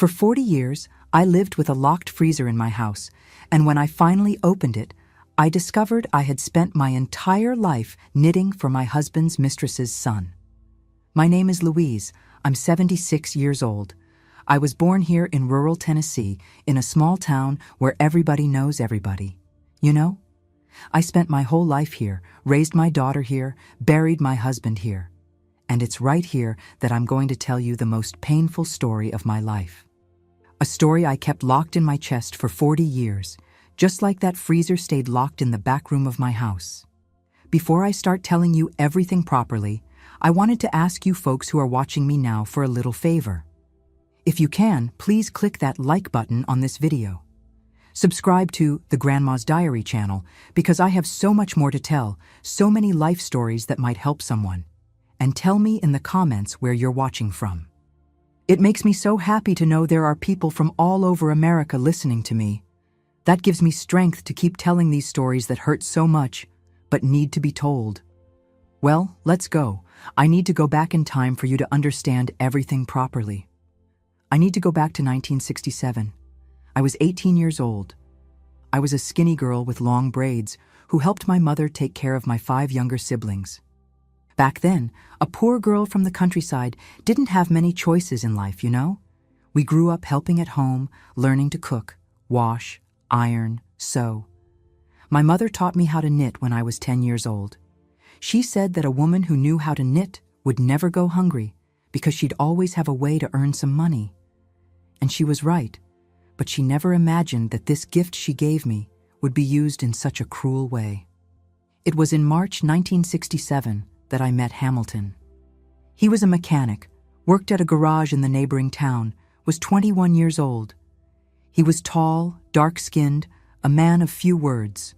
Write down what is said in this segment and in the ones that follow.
For 40 years, I lived with a locked freezer in my house, and when I finally opened it, I discovered I had spent my entire life knitting for my husband's mistress's son. My name is Louise. I'm 76 years old. I was born here in rural Tennessee, in a small town where everybody knows everybody. You know? I spent my whole life here, raised my daughter here, buried my husband here. And it's right here that I'm going to tell you the most painful story of my life. A story I kept locked in my chest for 40 years, just like that freezer stayed locked in the back room of my house. Before I start telling you everything properly, I wanted to ask you folks who are watching me now for a little favor. If you can, please click that like button on this video. Subscribe to the Grandma's Diary channel because I have so much more to tell, so many life stories that might help someone. And tell me in the comments where you're watching from. It makes me so happy to know there are people from all over America listening to me. That gives me strength to keep telling these stories that hurt so much, but need to be told. Well, let's go. I need to go back in time for you to understand everything properly. I need to go back to 1967. I was 18 years old. I was a skinny girl with long braids who helped my mother take care of my 5 younger siblings. Back then, a poor girl from the countryside didn't have many choices in life, you know? We grew up helping at home, learning to cook, wash, iron, sew. My mother taught me how to knit when I was 10 years old. She said that a woman who knew how to knit would never go hungry because she'd always have a way to earn some money. And she was right, but she never imagined that this gift she gave me would be used in such a cruel way. It was in March 1967 that I met Hamilton. He was a mechanic, worked at a garage in the neighboring town, was 21 years old. He was tall, dark-skinned, a man of few words.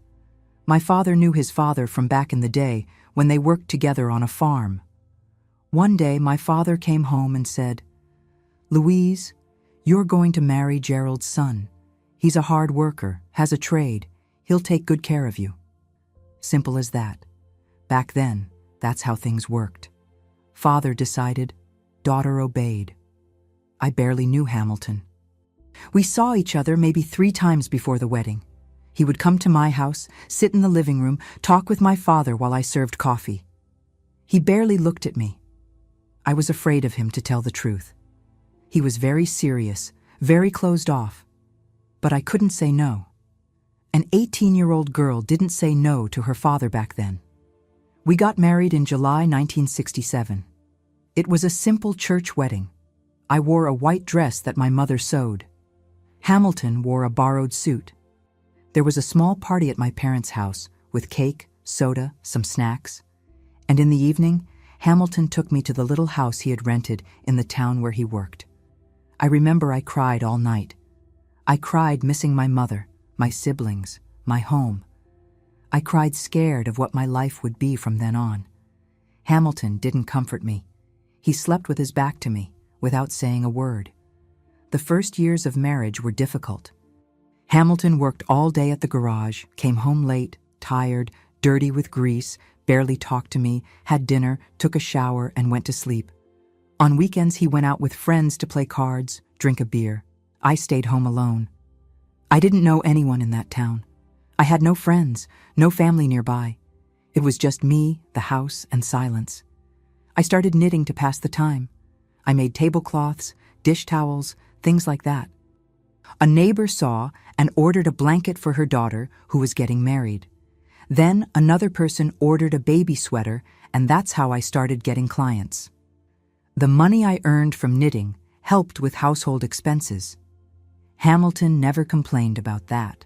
My father knew his father from back in the day when they worked together on a farm. One day, my father came home and said, "Louise, you're going to marry Gerald's son. He's a hard worker, has a trade. He'll take good care of you." Simple as that. Back then, that's how things worked. Father decided, daughter obeyed. I barely knew Hamilton. We saw each other maybe 3 times before the wedding. He would come to my house, sit in the living room, talk with my father while I served coffee. He barely looked at me. I was afraid of him, to tell the truth. He was very serious, very closed off. But I couldn't say no. An 18-year-old girl didn't say no to her father back then. We got married in July 1967. It was a simple church wedding. I wore a white dress that my mother sewed. Hamilton wore a borrowed suit. There was a small party at my parents' house with cake, soda, some snacks. And in the evening, Hamilton took me to the little house he had rented in the town where he worked. I remember I cried all night. I cried missing my mother, my siblings, my home. I cried scared of what my life would be from then on. Hamilton didn't comfort me. He slept with his back to me, without saying a word. The first years of marriage were difficult. Hamilton worked all day at the garage, came home late, tired, dirty with grease, barely talked to me, had dinner, took a shower, and went to sleep. On weekends, he went out with friends to play cards, drink a beer. I stayed home alone. I didn't know anyone in that town. I had no friends, no family nearby. It was just me, the house, and silence. I started knitting to pass the time. I made tablecloths, dish towels, things like that. A neighbor saw and ordered a blanket for her daughter who was getting married. Then another person ordered a baby sweater, and that's how I started getting clients. The money I earned from knitting helped with household expenses. Hamilton never complained about that.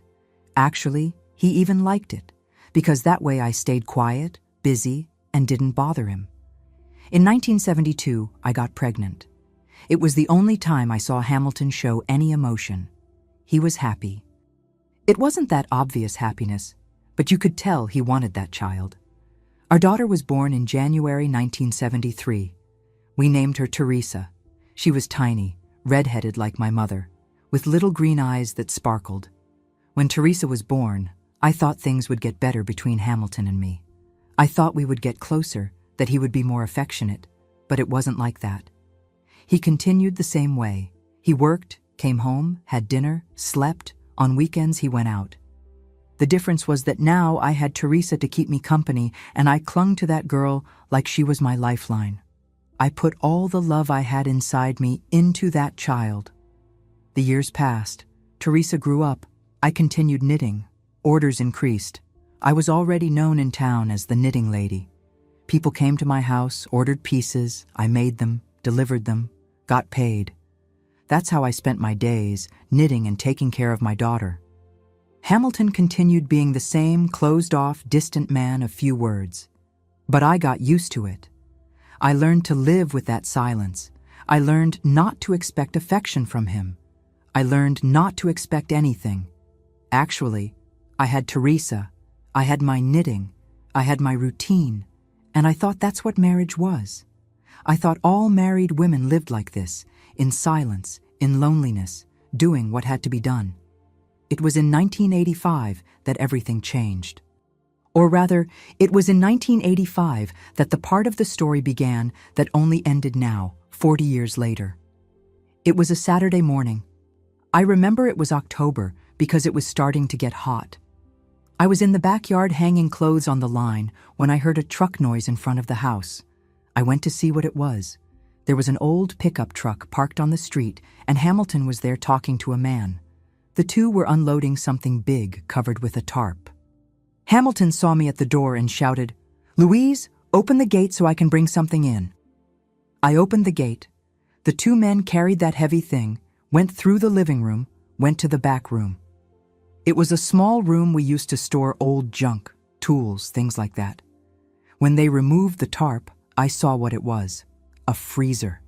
Actually, he even liked it, because that way I stayed quiet, busy, and didn't bother him. In 1972, I got pregnant. It was the only time I saw Hamilton show any emotion. He was happy. It wasn't that obvious happiness, but you could tell he wanted that child. Our daughter was born in January 1973. We named her Teresa. She was tiny, red-headed like my mother, with little green eyes that sparkled. When Teresa was born, I thought things would get better between Hamilton and me. I thought we would get closer, that he would be more affectionate, but it wasn't like that. He continued the same way. He worked, came home, had dinner, slept. On weekends he went out. The difference was that now I had Teresa to keep me company, and I clung to that girl like she was my lifeline. I put all the love I had inside me into that child. The years passed. Teresa grew up. I continued knitting. Orders increased. I was already known in town as the knitting lady. People came to my house, ordered pieces, I made them, delivered them, got paid. That's how I spent my days, knitting and taking care of my daughter. Hamilton continued being the same closed-off, distant man of few words. But I got used to it. I learned to live with that silence. I learned not to expect affection from him. I learned not to expect anything. Actually, I had Teresa. I had my knitting. I had my routine. And I thought that's what marriage was. I thought all married women lived like this, in silence, in loneliness, doing what had to be done. It was in 1985 that everything changed. Or rather, it was in 1985 that the part of the story began that only ended now, 40 years later. It was a Saturday morning. I remember it was October because it was starting to get hot. I was in the backyard hanging clothes on the line when I heard a truck noise in front of the house. I went to see what it was. There was an old pickup truck parked on the street, and Hamilton was there talking to a man. The two were unloading something big covered with a tarp. Hamilton saw me at the door and shouted, "Louise, open the gate so I can bring something in." I opened the gate. The two men carried that heavy thing, went through the living room, went to the back room. It was a small room we used to store old junk, tools, things like that. When they removed the tarp, I saw what it was. A freezer.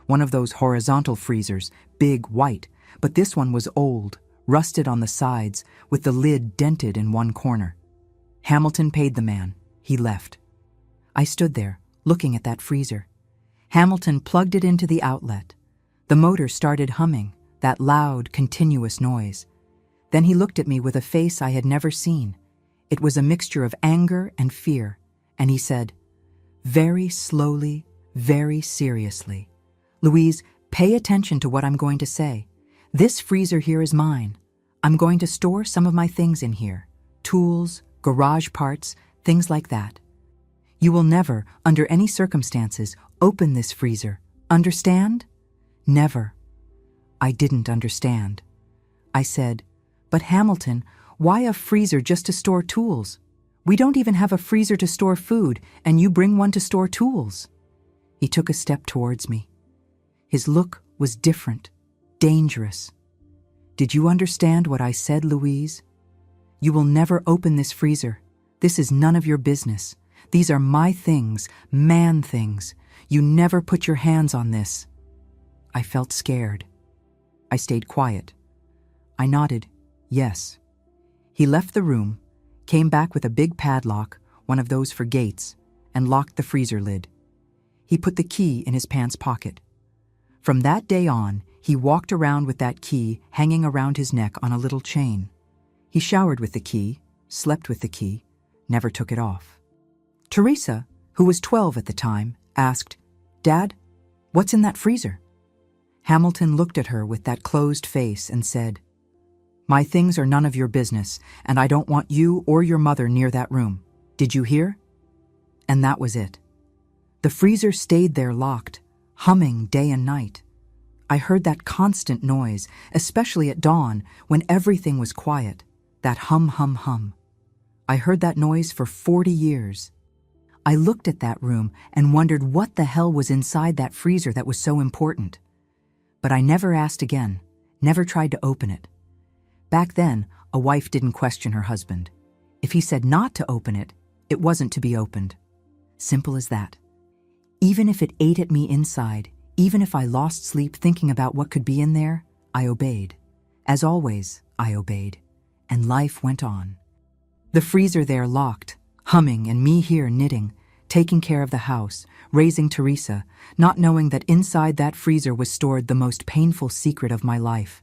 One of those horizontal freezers, big, white, but this one was old, rusted on the sides, with the lid dented in one corner. Hamilton paid the man. He left. I stood there, looking at that freezer. Hamilton plugged it into the outlet. The motor started humming, that loud, continuous noise. Then he looked at me with a face I had never seen. It was a mixture of anger and fear, and he said, very slowly, very seriously, "Louise, pay attention to what I'm going to say. This freezer here is mine. I'm going to store some of my things in here. Tools, garage parts, things like that. You will never, under any circumstances, open this freezer. Understand?" Never. I didn't understand. I said, "But Hamilton, why a freezer just to store tools? We don't even have a freezer to store food, and you bring one to store tools." He took a step towards me. His look was different, dangerous. "Did you understand what I said, Louise? You will never open this freezer. This is none of your business. These are my things, man things. You never put your hands on this." I felt scared. I stayed quiet. I nodded, yes. He left the room, came back with a big padlock, one of those for gates, and locked the freezer lid. He put the key in his pants pocket. From that day on, he walked around with that key hanging around his neck on a little chain. He showered with the key, slept with the key, never took it off. Teresa, who was 12 at the time, asked, "Dad, what's in that freezer?" Hamilton looked at her with that closed face and said, "My things are none of your business, and I don't want you or your mother near that room. Did you hear?" And that was it. The freezer stayed there locked, humming day and night. I heard that constant noise, especially at dawn when everything was quiet, that hum, hum, hum. I heard that noise for 40 years. I looked at that room and wondered what the hell was inside that freezer that was so important. But I never asked again, never tried to open it. Back then, a wife didn't question her husband. If he said not to open it, it wasn't to be opened. Simple as that. Even if it ate at me inside, even if I lost sleep thinking about what could be in there, I obeyed. As always, I obeyed. And life went on. The freezer there locked, humming, and me here knitting, taking care of the house, raising Teresa, not knowing that inside that freezer was stored the most painful secret of my life.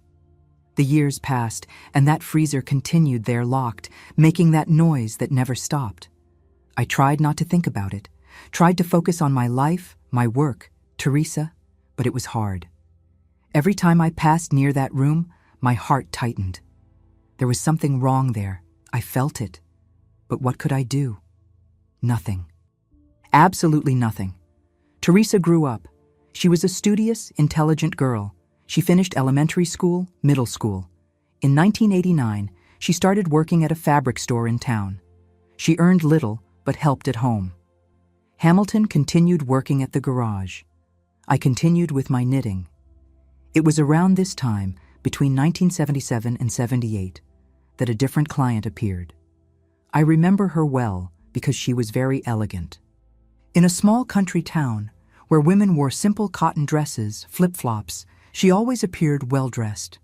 The years passed, and that freezer continued there locked, making that noise that never stopped. I tried not to think about it, tried to focus on my life, my work, Teresa, but it was hard. Every time I passed near that room, my heart tightened. There was something wrong there. I felt it. But what could I do? Nothing. Absolutely nothing. Teresa grew up. She was a studious, intelligent girl. She finished elementary school, middle school. In 1989, she started working at a fabric store in town. She earned little, but helped at home. Hamilton continued working at the garage. I continued with my knitting. It was around this time, between 1977 and 78, that a different client appeared. I remember her well because she was very elegant. In a small country town, where women wore simple cotton dresses, flip-flops, she always appeared well-dressed.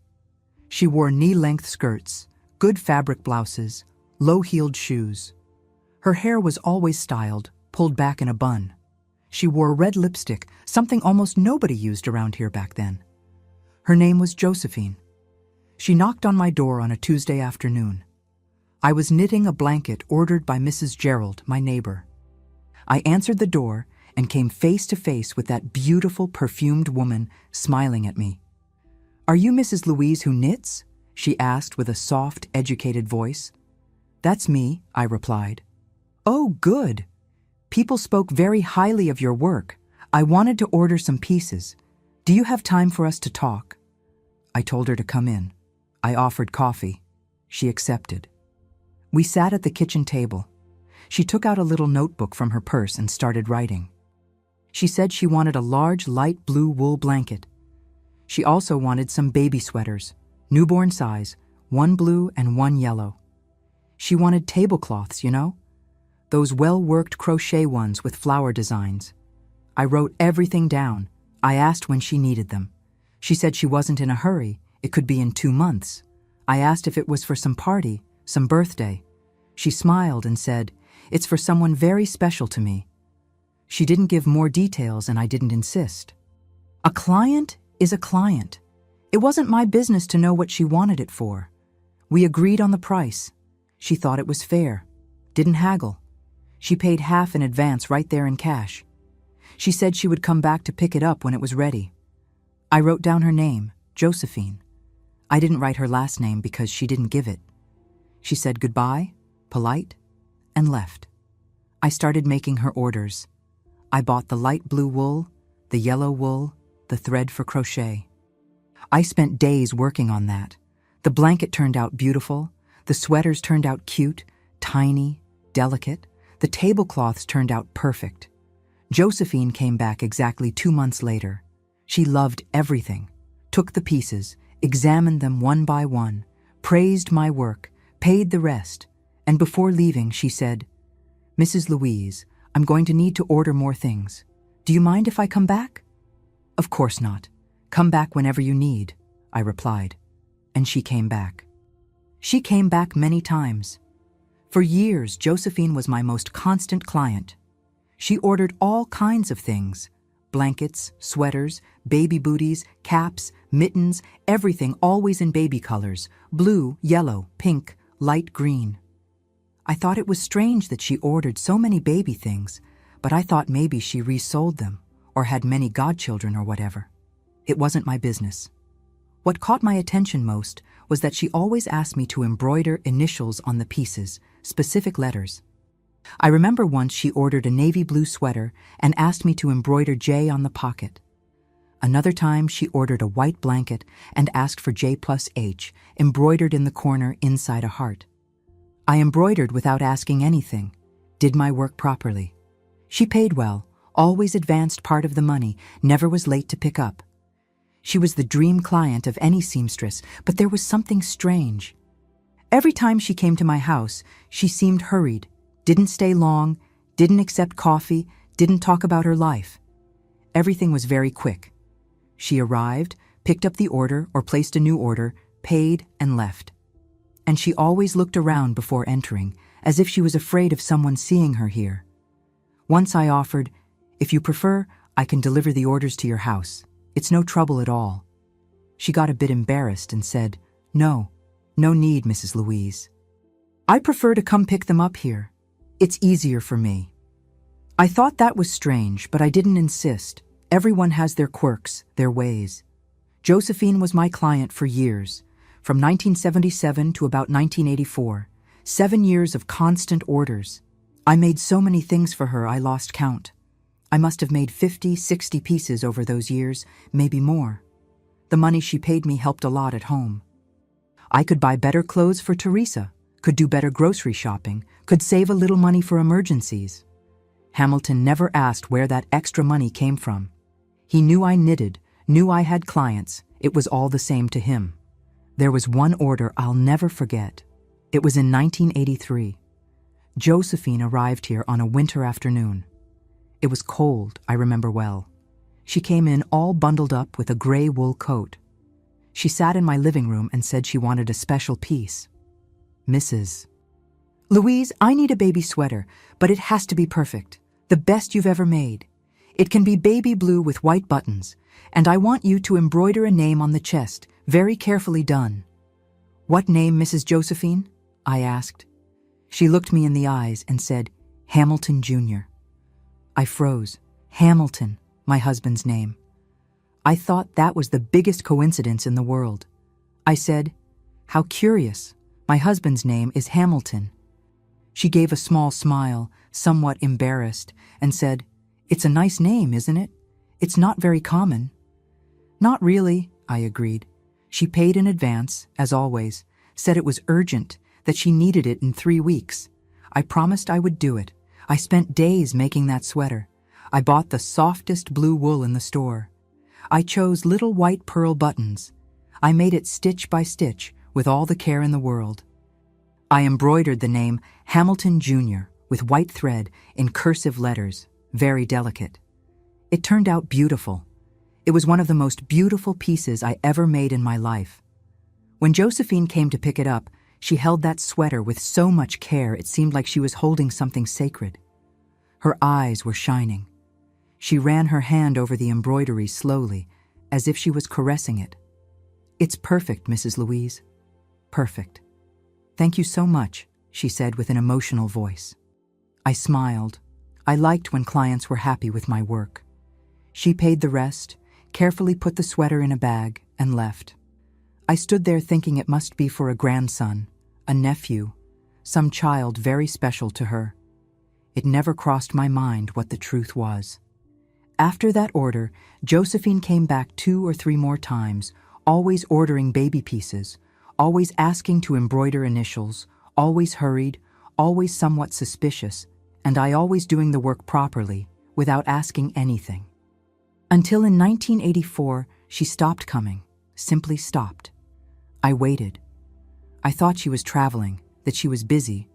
She wore knee-length skirts, good fabric blouses, low-heeled shoes. Her hair was always styled, pulled back in a bun. She wore red lipstick, something almost nobody used around here back then. Her name was Josephine. She knocked on my door on a Tuesday afternoon. I was knitting a blanket ordered by Mrs. Gerald, my neighbor. I answered the door and came face to face with that beautiful, perfumed woman smiling at me. "Are you Mrs. Louise who knits?" she asked with a soft, educated voice. "That's me," I replied. "Oh, good. People spoke very highly of your work. I wanted to order some pieces. Do you have time for us to talk?" I told her to come in. I offered coffee. She accepted. We sat at the kitchen table. She took out a little notebook from her purse and started writing. She said she wanted a large light blue wool blanket. She also wanted some baby sweaters, newborn size, one blue and one yellow. She wanted tablecloths, you know? Those well-worked crochet ones with flower designs. I wrote everything down. I asked when she needed them. She said she wasn't in a hurry. It could be in 2 months. I asked if it was for some party, some birthday. She smiled and said, "It's for someone very special to me." She didn't give more details and I didn't insist. A client is a client. It wasn't my business to know what she wanted it for. We agreed on the price. She thought it was fair. Didn't haggle. She paid half in advance right there in cash. She said she would come back to pick it up when it was ready. I wrote down her name, Josephine. I didn't write her last name because she didn't give it. She said goodbye, polite, and left. I started making her orders. I bought the light blue wool, the yellow wool, the thread for crochet. I spent days working on that. The blanket turned out beautiful. The sweaters turned out cute, tiny, delicate. The tablecloths turned out perfect. Josephine came back exactly 2 months later. She loved everything, took the pieces, examined them one by one, praised my work, paid the rest, and before leaving she said, "Mrs. Louise, I'm going to need to order more things. Do you mind if I come back?" "Of course not. Come back whenever you need," I replied. And she came back. She came back many times. For years, Josephine was my most constant client. She ordered all kinds of things: blankets, sweaters, baby booties, caps, mittens, everything always in baby colors: blue, yellow, pink, light green. I thought it was strange that she ordered so many baby things, but I thought maybe she resold them or had many godchildren or whatever. It wasn't my business. What caught my attention most was that she always asked me to embroider initials on the pieces, specific letters. I remember once she ordered a navy blue sweater and asked me to embroider J on the pocket. Another time she ordered a white blanket and asked for J+H embroidered in the corner inside a heart. I embroidered without asking anything, did my work properly. She paid well, always advanced part of the money, never was late to pick up. She was the dream client of any seamstress, but there was something strange. Every time she came to my house, she seemed hurried, didn't stay long, didn't accept coffee, didn't talk about her life. Everything was very quick. She arrived, picked up the order or placed a new order, paid, and left. And she always looked around before entering, as if she was afraid of someone seeing her here. Once I offered, "If you prefer, I can deliver the orders to your house. It's no trouble at all." She got a bit embarrassed and said, "No need, Mrs. Louise. I prefer to come pick them up here. It's easier for me." I thought that was strange, but I didn't insist. Everyone has their quirks, their ways. Josephine was my client for years, from 1977 to about 1984, 7 years of constant orders. I made so many things for her I lost count. I must have made 50, 60 pieces over those years, maybe more. The money she paid me helped a lot at home. I could buy better clothes for Teresa, could do better grocery shopping, could save a little money for emergencies. Hamilton never asked where that extra money came from. He knew I knitted, knew I had clients. It was all the same to him. There was one order I'll never forget. It was in 1983. Josephine arrived here on a winter afternoon. It was cold, I remember well. She came in all bundled up with a gray wool coat. She sat in my living room and said she wanted a special piece. Mrs. Louise, I need a baby sweater, but it has to be perfect, the best you've ever made. It can be baby blue with white buttons, and I want you to embroider a name on the chest, very carefully done. What name, Mrs. Josephine? I asked. She looked me in the eyes and said, Hamilton Jr. I froze. Hamilton, my husband's name. I thought that was the biggest coincidence in the world. I said, how curious. My husband's name is Hamilton. She gave a small smile, somewhat embarrassed, and said, it's a nice name, isn't it? It's not very common. Not really, I agreed. She paid in advance, as always, said it was urgent, that she needed it in 3 weeks. I promised I would do it. I spent days making that sweater. I bought the softest blue wool in the store. I chose little white pearl buttons. I made it stitch by stitch with all the care in the world. I embroidered the name Hamilton Jr. with white thread in cursive letters, very delicate. It turned out beautiful. It was one of the most beautiful pieces I ever made in my life. When Josephine came to pick it up, she held that sweater with so much care it seemed like she was holding something sacred. Her eyes were shining. She ran her hand over the embroidery slowly, as if she was caressing it. It's perfect, Mrs. Louise. Perfect. Thank you so much, she said with an emotional voice. I smiled. I liked when clients were happy with my work. She paid the rest, carefully put the sweater in a bag, and left. I stood there thinking it must be for a grandson, a nephew, some child very special to her. It never crossed my mind what the truth was. After that order, Josephine came back 2 or 3 more times, always ordering baby pieces, always asking to embroider initials, always hurried, always somewhat suspicious, and I always doing the work properly, without asking anything. Until in 1984, she stopped coming, simply stopped. I waited. I thought she was traveling, that she was busy,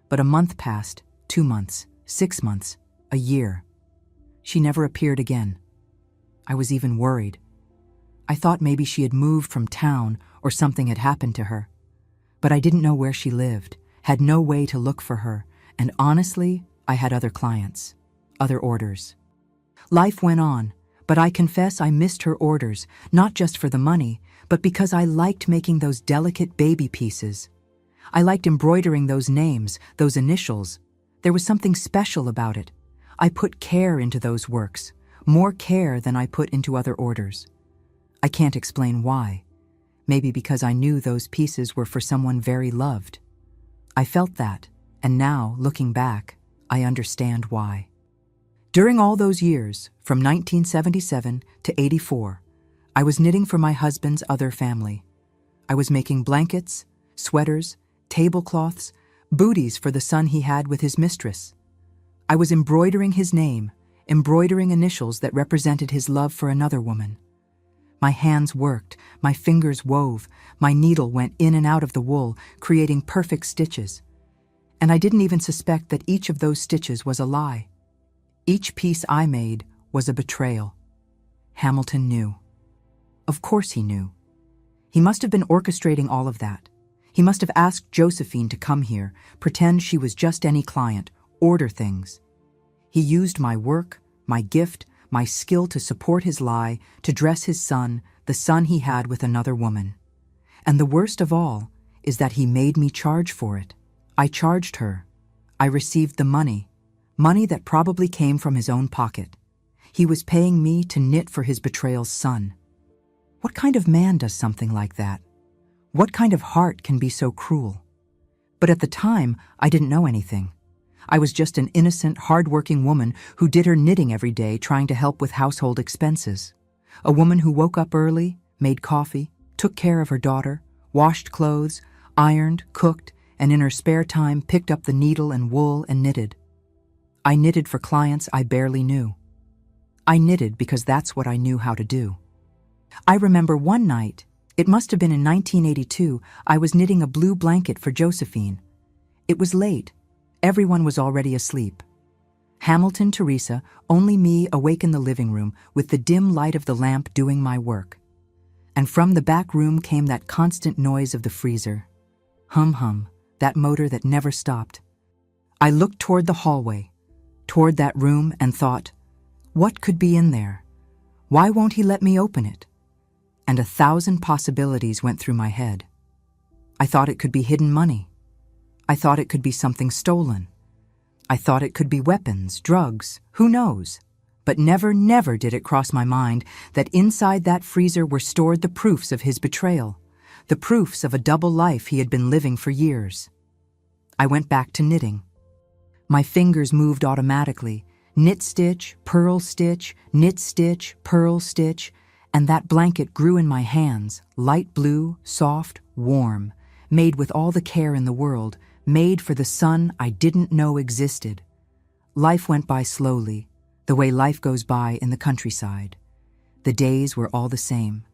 but a month passed, 2 months, 6 months, a year. She never appeared again. I was even worried. I thought maybe she had moved from town or something had happened to her. But I didn't know where she lived, had no way to look for her, and honestly, I had other clients, other orders. Life went on, but I confess I missed her orders, not just for the money, but because I liked making those delicate baby pieces. I liked embroidering those names, those initials. There was something special about it. I put care into those works, more care than I put into other orders. I can't explain why. Maybe because I knew those pieces were for someone very loved. I felt that, and now, looking back, I understand why. During all those years, from 1977 to 84, I was knitting for my husband's other family. I was making blankets, sweaters, tablecloths, booties for the son he had with his mistress. I was embroidering his name, embroidering initials that represented his love for another woman. My hands worked, my fingers wove, my needle went in and out of the wool, creating perfect stitches. And I didn't even suspect that each of those stitches was a lie. Each piece I made was a betrayal. Hamilton knew. Of course he knew. He must have been orchestrating all of that. He must have asked Josephine to come here, pretend she was just any client, order things. He used my work, my gift, my skill to support his lie, to dress his son, the son he had with another woman. And the worst of all is that he made me charge for it. I charged her. I received the money that probably came from his own pocket. He was paying me to knit for his betrayal's son. What kind of man does something like that? What kind of heart can be so cruel? But at the time, I didn't know anything. I was just an innocent, hard-working woman who did her knitting every day trying to help with household expenses. A woman who woke up early, made coffee, took care of her daughter, washed clothes, ironed, cooked, and in her spare time picked up the needle and wool and knitted. I knitted for clients I barely knew. I knitted because that's what I knew how to do. I remember one night, it must have been in 1982, I was knitting a blue blanket for Josephine. It was late. Everyone was already asleep. Hamilton, Teresa, only me awake in the living room with the dim light of the lamp doing my work. And from the back room came that constant noise of the freezer. Hum hum, that motor that never stopped. I looked toward the hallway, toward that room, and thought, what could be in there? Why won't he let me open it? And 1,000 possibilities went through my head. I thought it could be hidden money. I thought it could be something stolen. I thought it could be weapons, drugs, who knows? But never did it cross my mind that inside that freezer were stored the proofs of his betrayal, the proofs of a double life he had been living for years. I went back to knitting. My fingers moved automatically, knit stitch, purl stitch, knit stitch, purl stitch, and that blanket grew in my hands, light blue, soft, warm, made with all the care in the world, made for the son I didn't know existed. Life went by slowly, the way life goes by in the countryside. The days were all the same.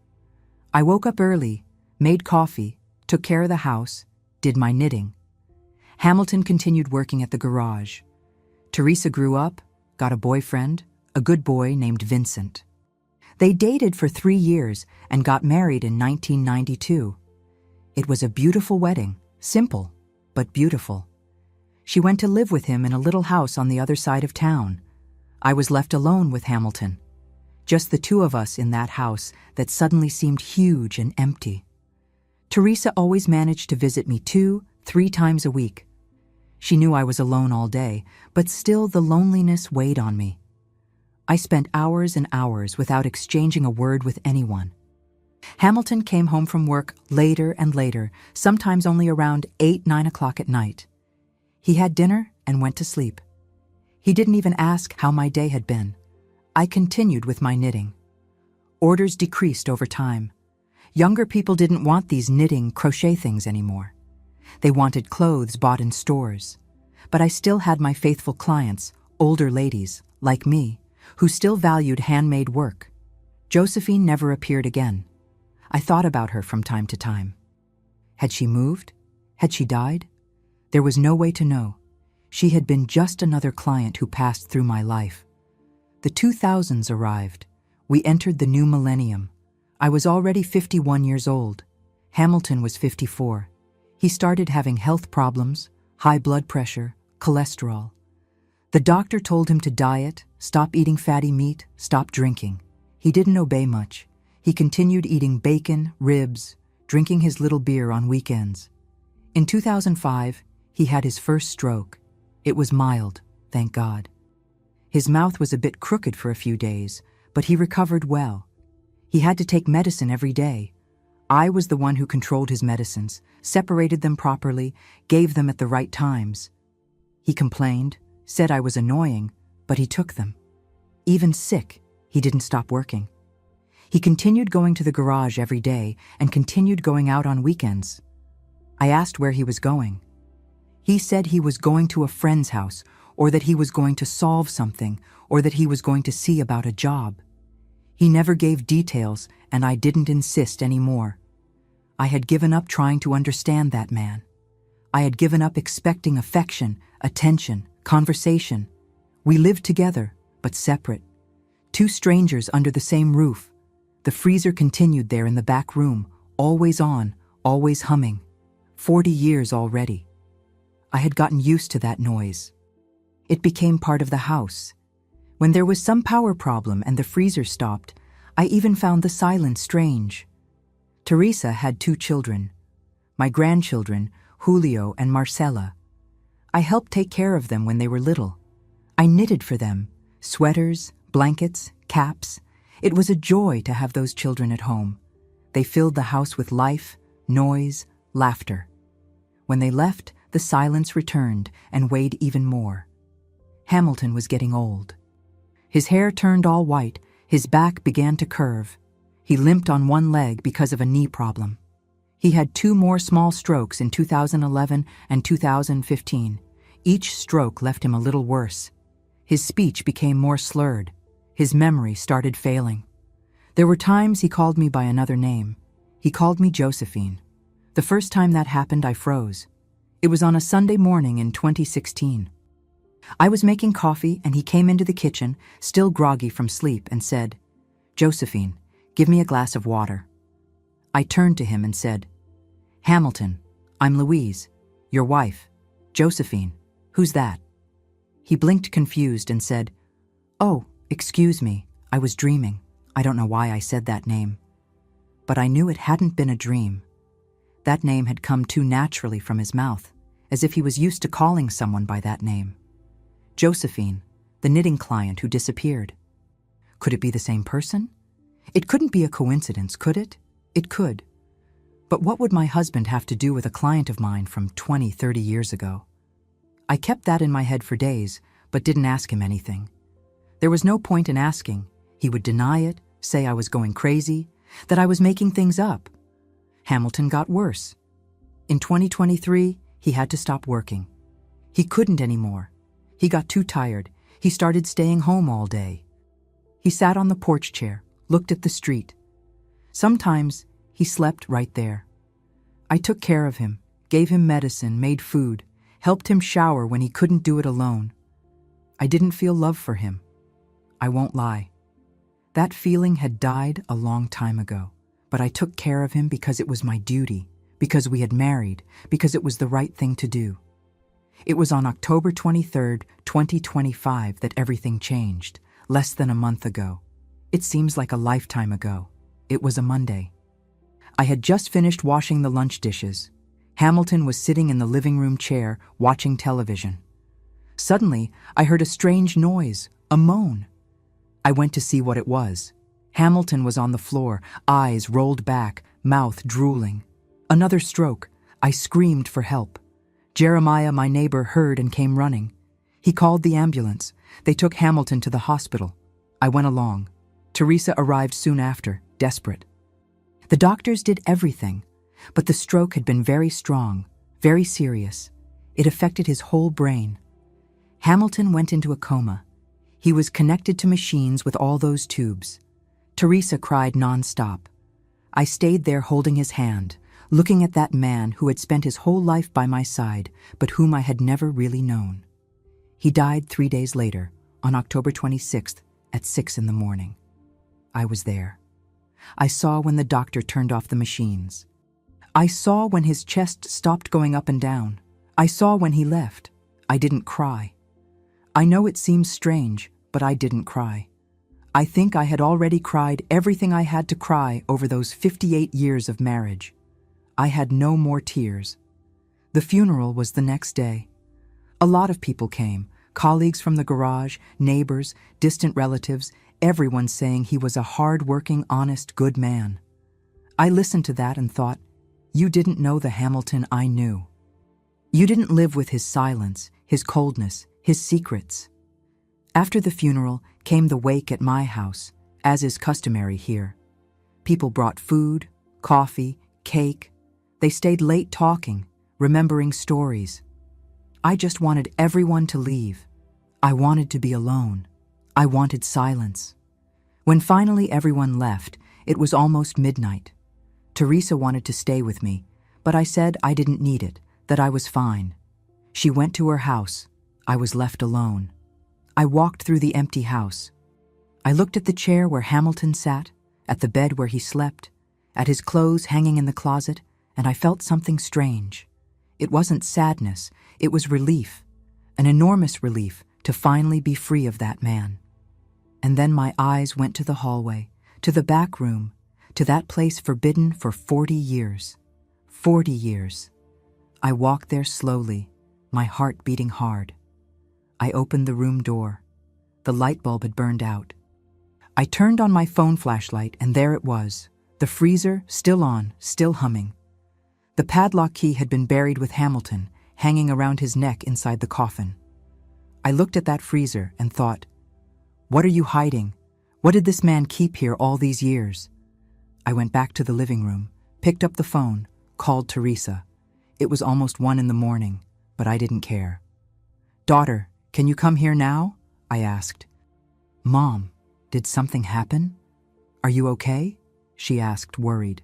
I woke up early, made coffee, took care of the house, did my knitting. Hamilton continued working at the garage. Teresa grew up, got a boyfriend, a good boy named Vincent. They dated for 3 years and got married in 1992. It was a beautiful wedding, simple, but beautiful. She went to live with him in a little house on the other side of town. I was left alone with Hamilton. Just the two of us in that house that suddenly seemed huge and empty. Teresa always managed to visit me 2-3 times a week. She knew I was alone all day, but still the loneliness weighed on me. I spent hours and hours without exchanging a word with anyone. Hamilton came home from work later and later, sometimes only around 8-9 o'clock at night. He had dinner and went to sleep. He didn't even ask how my day had been. I continued with my knitting. Orders decreased over time. Younger people didn't want these knitting, crochet things anymore. They wanted clothes bought in stores. But I still had my faithful clients, older ladies, like me, who still valued handmade work. Josephine never appeared again. I thought about her from time to time. Had she moved? Had she died? There was no way to know. She had been just another client who passed through my life. The 2000s arrived. We entered the new millennium. I was already 51 years old. Hamilton was 54. He started having health problems, high blood pressure, cholesterol. The doctor told him to diet, stop eating fatty meat, stop drinking. He didn't obey much. He continued eating bacon, ribs, drinking his little beer on weekends. In 2005, he had his first stroke. It was mild, thank God. His mouth was a bit crooked for a few days, but he recovered well. He had to take medicine every day. I was the one who controlled his medicines, separated them properly, gave them at the right times. He complained, said I was annoying, but he took them. Even sick, he didn't stop working. He continued going to the garage every day and continued going out on weekends. I asked where he was going. He said he was going to a friend's house, or that he was going to solve something, or that he was going to see about a job. He never gave details, and I didn't insist anymore. I had given up trying to understand that man. I had given up expecting affection, attention, conversation. We lived together, but separate. Two strangers under the same roof. The freezer continued there in the back room, always on, always humming. 40 years already. I had gotten used to that noise. It became part of the house. When there was some power problem and the freezer stopped, I even found the silence strange. Teresa had 2 children. My grandchildren, Julio and Marcela. I helped take care of them when they were little. I knitted for them, sweaters, blankets, caps. It was a joy to have those children at home. They filled the house with life, noise, laughter. When they left, the silence returned and weighed even more. Hamilton was getting old. His hair turned all white, his back began to curve. He limped on one leg because of a knee problem. He had 2 more small strokes in 2011 and 2015. Each stroke left him a little worse. His speech became more slurred. His memory started failing. There were times he called me by another name. He called me Josephine. The first time that happened, I froze. It was on a Sunday morning in 2016. I was making coffee and he came into the kitchen, still groggy from sleep, and said, "Josephine, give me a glass of water." I turned to him and said, "Hamilton, I'm Louise, your wife. Josephine, who's that?" He blinked confused and said, "Oh, excuse me, I was dreaming. I don't know why I said that name." But I knew it hadn't been a dream. That name had come too naturally from his mouth, as if he was used to calling someone by that name. Josephine, the knitting client who disappeared. Could it be the same person? It couldn't be a coincidence, could it? It could. But what would my husband have to do with a client of mine from 20, 30 years ago? I kept that in my head for days, but didn't ask him anything. There was no point in asking. He would deny it, say I was going crazy, that I was making things up. Hamilton got worse. In 2023, he had to stop working. He couldn't anymore. He got too tired. He started staying home all day. He sat on the porch chair, looked at the street. Sometimes he slept right there. I took care of him, gave him medicine, made food, helped him shower when he couldn't do it alone. I didn't feel love for him. I won't lie. That feeling had died a long time ago, but I took care of him because it was my duty, because we had married, because it was the right thing to do. It was on October 23rd, 2025 that everything changed, less than a month ago. It seems like a lifetime ago. It was a Monday. I had just finished washing the lunch dishes. Hamilton was sitting in the living room chair, watching television. Suddenly, I heard a strange noise, a moan. I went to see what it was. Hamilton was on the floor, eyes rolled back, mouth drooling. Another stroke. I screamed for help. Jeremiah, my neighbor, heard and came running. He called the ambulance. They took Hamilton to the hospital. I went along. Teresa arrived soon after, desperate. The doctors did everything, but the stroke had been very strong, very serious. It affected his whole brain. Hamilton went into a coma. He was connected to machines with all those tubes. Teresa cried nonstop. I stayed there holding his hand, looking at that man who had spent his whole life by my side, but whom I had never really known. He died 3 days later, on October 26th, at 6 in the morning. I was there. I saw when the doctor turned off the machines. I saw when his chest stopped going up and down. I saw when he left. I didn't cry. I know it seems strange, but I didn't cry. I think I had already cried everything I had to cry over those 58 years of marriage. I had no more tears. The funeral was the next day. A lot of people came, colleagues from the garage, neighbors, distant relatives, everyone saying he was a hard-working, honest, good man. I listened to that and thought, you didn't know the Hamilton I knew. You didn't live with his silence, his coldness, his secrets. After the funeral came the wake at my house, as is customary here. People brought food, coffee, cake. They stayed late talking, remembering stories. I just wanted everyone to leave. I wanted to be alone. I wanted silence. When finally everyone left, it was almost midnight. Teresa wanted to stay with me, but I said I didn't need it, that I was fine. She went to her house. I was left alone. I walked through the empty house. I looked at the chair where Hamilton sat, at the bed where he slept, at his clothes hanging in the closet, and I felt something strange. It wasn't sadness, it was relief, an enormous relief to finally be free of that man. And then my eyes went to the hallway, to the back room, to that place forbidden for 40 years. 40 years. I walked there slowly, my heart beating hard. I opened the room door. The light bulb had burned out. I turned on my phone flashlight, and there it was, The freezer, still on, still humming. The padlock key had been buried with Hamilton, hanging around his neck inside the coffin. I looked at that freezer and thought, what are you hiding? What did this man keep here all these years? I went back to the living room, picked up the phone, called Teresa. It was almost 1 a.m, but I didn't care. Daughter, can you come here now? I asked. Mom, did something happen? Are you okay? She asked, worried.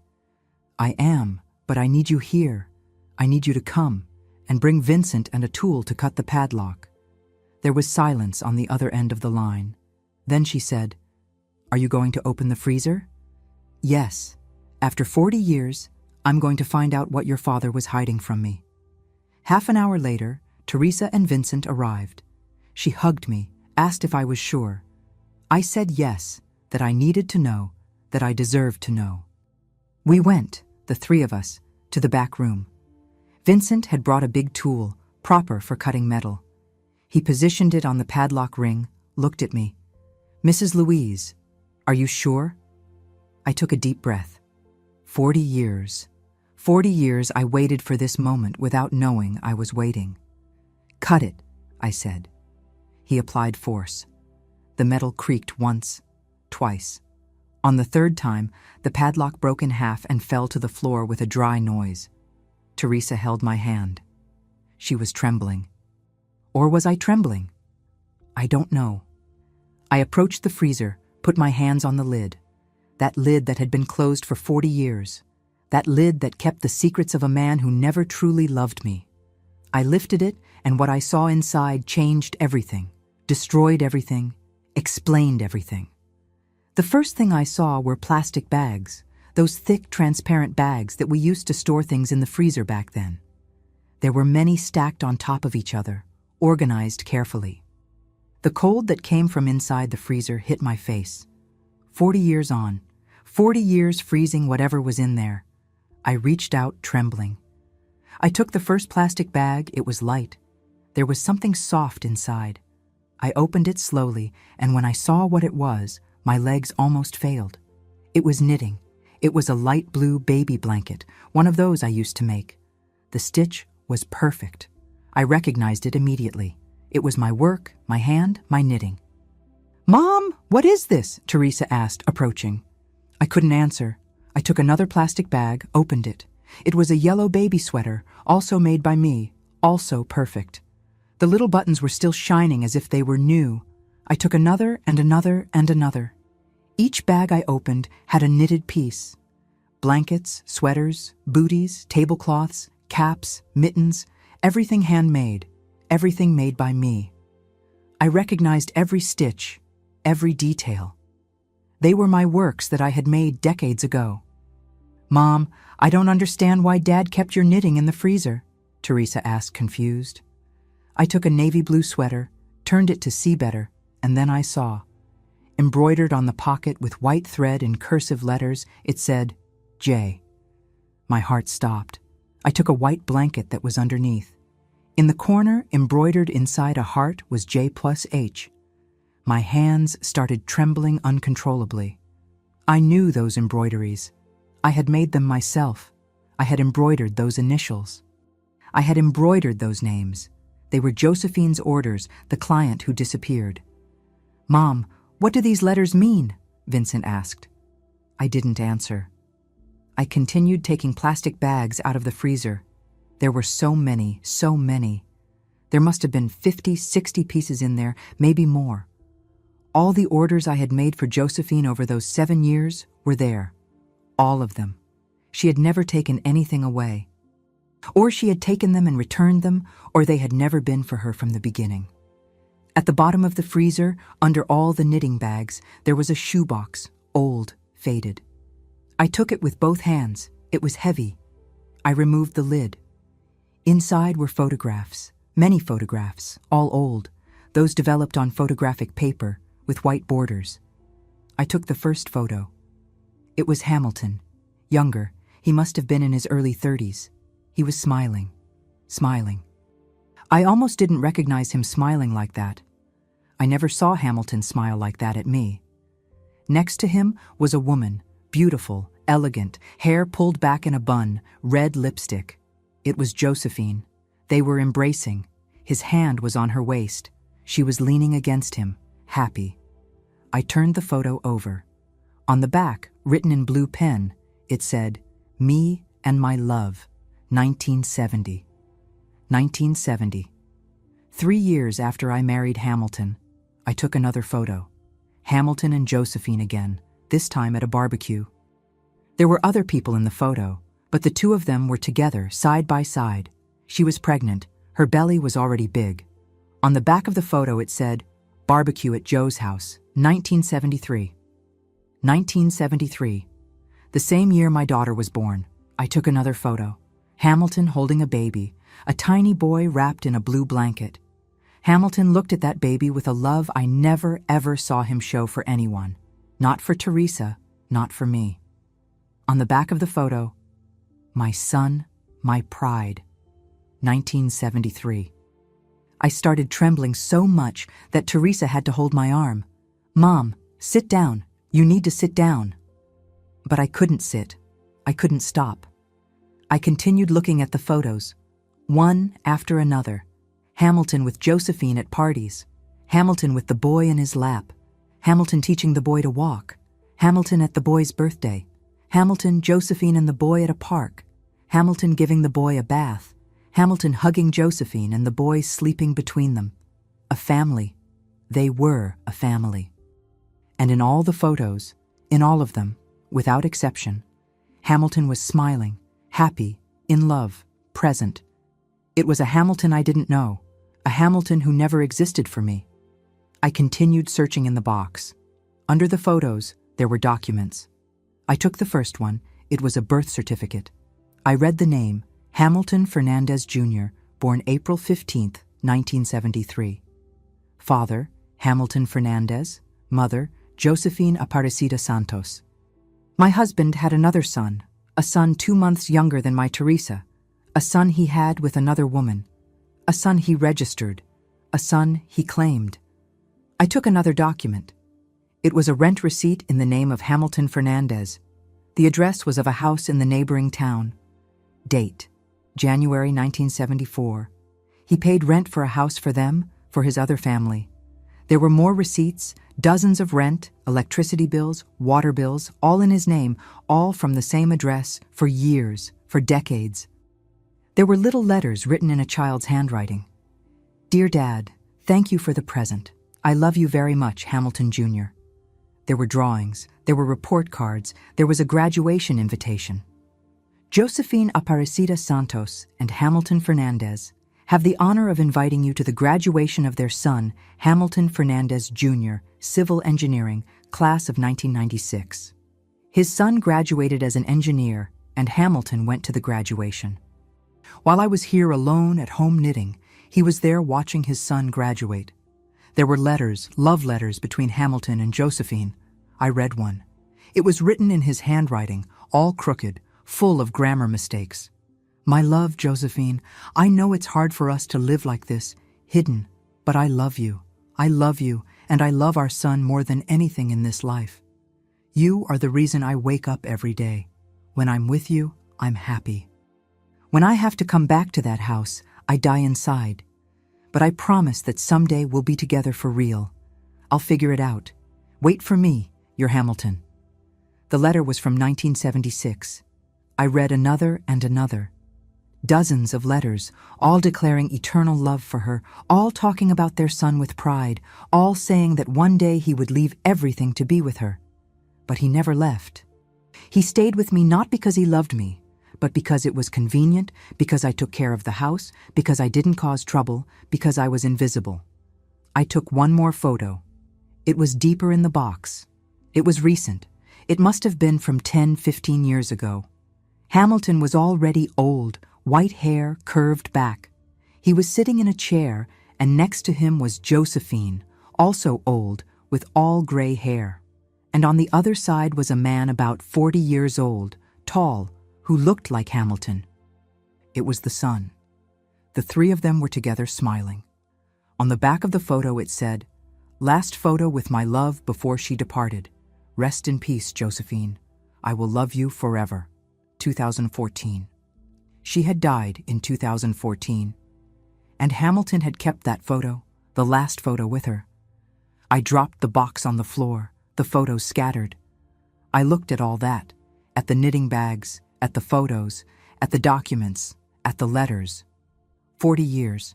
I am, but I need you here. I need you to come and bring Vincent and a tool to cut the padlock. There was silence on the other end of the line. Then she said, are you going to open the freezer? Yes. After 40 years, I'm going to find out what your father was hiding from me. Half an hour later, Teresa and Vincent arrived. She hugged me, asked if I was sure. I said yes, that I needed to know, that I deserved to know. We went, the three of us, to the back room. Vincent had brought a big tool, proper for cutting metal. He positioned it on the padlock ring, looked at me. Mrs. Louise, are you sure? I took a deep breath. 40 years. 40 years I waited for this moment without knowing I was waiting. Cut it, I said. He applied force. The metal creaked once, twice. On the third time, the padlock broke in half and fell to the floor with a dry noise. Teresa held my hand. She was trembling. Or was I trembling? I don't know. I approached the freezer, put my hands on the lid. That lid that had been closed for 40 years. That lid that kept the secrets of a man who never truly loved me. I lifted it, and what I saw inside changed everything, destroyed everything, explained everything. The first thing I saw were plastic bags, those thick, transparent bags that we used to store things in the freezer back then. There were many stacked on top of each other, organized carefully. The cold that came from inside the freezer hit my face. 40 years on, 40 years freezing whatever was in there. I reached out, trembling. I took the first plastic bag. It was light. There was something soft inside. I opened it slowly, and when I saw what it was, my legs almost failed. It was knitting. It was a light blue baby blanket, one of those I used to make. The stitch was perfect. I recognized it immediately. It was my work, my hand, my knitting. Mom, what is this? Teresa asked, approaching. I couldn't answer. I took another plastic bag, opened it. It was a yellow baby sweater, also made by me, also perfect. The little buttons were still shining as if they were new. I took another and another and another. Each bag I opened had a knitted piece. Blankets, sweaters, booties, tablecloths, caps, mittens, everything handmade, everything made by me. I recognized every stitch, every detail. They were my works that I had made decades ago. Mom, I don't understand why Dad kept your knitting in the freezer, Teresa asked, confused. I took a navy blue sweater, turned it to see better, and then I saw. Embroidered on the pocket with white thread in cursive letters, it said, J. My heart stopped. I took a white blanket that was underneath. In the corner, embroidered inside a heart, was J+H. My hands started trembling uncontrollably. I knew those embroideries. I had made them myself. I had embroidered those initials. I had embroidered those names. They were Josephine's orders, the client who disappeared. Mom, what do these letters mean? Vincent asked. I didn't answer. I continued taking plastic bags out of the freezer. There were so many, so many. There must have been 50, 60 pieces in there, maybe more. All the orders I had made for Josephine over those 7 years were there. All of them. She had never taken anything away. Or she had taken them and returned them, or they had never been for her from the beginning. At the bottom of the freezer, under all the knitting bags, there was a shoebox, old, faded. I took it with both hands. It was heavy. I removed the lid. Inside were photographs, many photographs, all old, those developed on photographic paper with white borders. I took the first photo. It was Hamilton, younger. He must have been in his early 30s. He was smiling, smiling. I almost didn't recognize him smiling like that. I never saw Hamilton smile like that at me. Next to him was a woman, beautiful, elegant, hair pulled back in a bun, red lipstick. It was Josephine. They were embracing. His hand was on her waist. She was leaning against him, happy. I turned the photo over. On the back, written in blue pen, it said, "Me and my love, 1970." 1970. 3 years after I married Hamilton, I took another photo. Hamilton and Josephine again, this time at a barbecue. There were other people in the photo, but the two of them were together, side by side. She was pregnant. Her belly was already big. On the back of the photo it said, "Barbecue at Joe's house, 1973." 1973. The same year my daughter was born, I took another photo. Hamilton holding a baby, a tiny boy wrapped in a blue blanket. Hamilton looked at that baby with a love I never ever saw him show for anyone. Not for Teresa, not for me. On the back of the photo, "My son, my pride." 1973. I started trembling so much that Teresa had to hold my arm. "Mom, sit down. You need to sit down." But I couldn't sit. I couldn't stop. I continued looking at the photos, one after another. Hamilton with Josephine at parties. Hamilton with the boy in his lap. Hamilton teaching the boy to walk. Hamilton at the boy's birthday. Hamilton, Josephine, and the boy at a park. Hamilton giving the boy a bath. Hamilton hugging Josephine and the boy sleeping between them. A family. They were a family. And in all the photos, in all of them, without exception, Hamilton was smiling, happy, in love, present. It was a Hamilton I didn't know, a Hamilton who never existed for me. I continued searching in the box. Under the photos, there were documents. I took the first one. It was a birth certificate. I read the name, Hamilton Fernandez Jr., born April 15, 1973. Father, Hamilton Fernandez. Mother, Josephine Aparecida Santos. My husband had another son, a son 2 months younger than my Teresa, a son he had with another woman, a son he registered, a son he claimed. I took another document. It was a rent receipt in the name of Hamilton Fernandez. The address was of a house in the neighboring town. Date, January 1974. He paid rent for a house for them, for his other family. There were more receipts, dozens of rent, electricity bills, water bills, all in his name, all from the same address, for years, for decades. There were little letters written in a child's handwriting. "Dear Dad, thank you for the present. I love you very much, Hamilton Jr." There were drawings, there were report cards, there was a graduation invitation. Josephine Aparecida Santos and Hamilton Fernandez have the honor of inviting you to the graduation of their son, Hamilton Fernandez Jr., Civil Engineering, class of 1996. His son graduated as an engineer, and Hamilton went to the graduation. While I was here alone at home knitting, he was there watching his son graduate. There were letters, love letters between Hamilton and Josephine. I read one. It was written in his handwriting, all crooked, full of grammar mistakes. "My love, Josephine, I know it's hard for us to live like this, hidden, but I love you. I love you, and I love our son more than anything in this life. You are the reason I wake up every day. When I'm with you, I'm happy. When I have to come back to that house, I die inside. But I promise that someday we'll be together for real. I'll figure it out. Wait for me, your Hamilton." The letter was from 1976. I read another and another. Dozens of letters, all declaring eternal love for her, all talking about their son with pride, all saying that one day he would leave everything to be with her. But he never left. He stayed with me not because he loved me, but because it was convenient, because I took care of the house, because I didn't cause trouble, because I was invisible. I took one more photo. It was deeper in the box. It was recent. It must have been from 10-15 years ago. Hamilton was already old, white hair curved back. He was sitting in a chair, and next to him was Josephine, also old, with all gray hair. And on the other side was a man about 40 years old, tall, who looked like Hamilton. It was the son. The three of them were together smiling. On the back of the photo it said, "Last photo with my love before she departed. Rest in peace, Josephine. I will love you forever. 2014. She had died in 2014. And Hamilton had kept that photo, the last photo, with her. I dropped the box on the floor, the photos scattered. I looked at all that, at the knitting bags, at the photos, at the documents, at the letters. 40 years.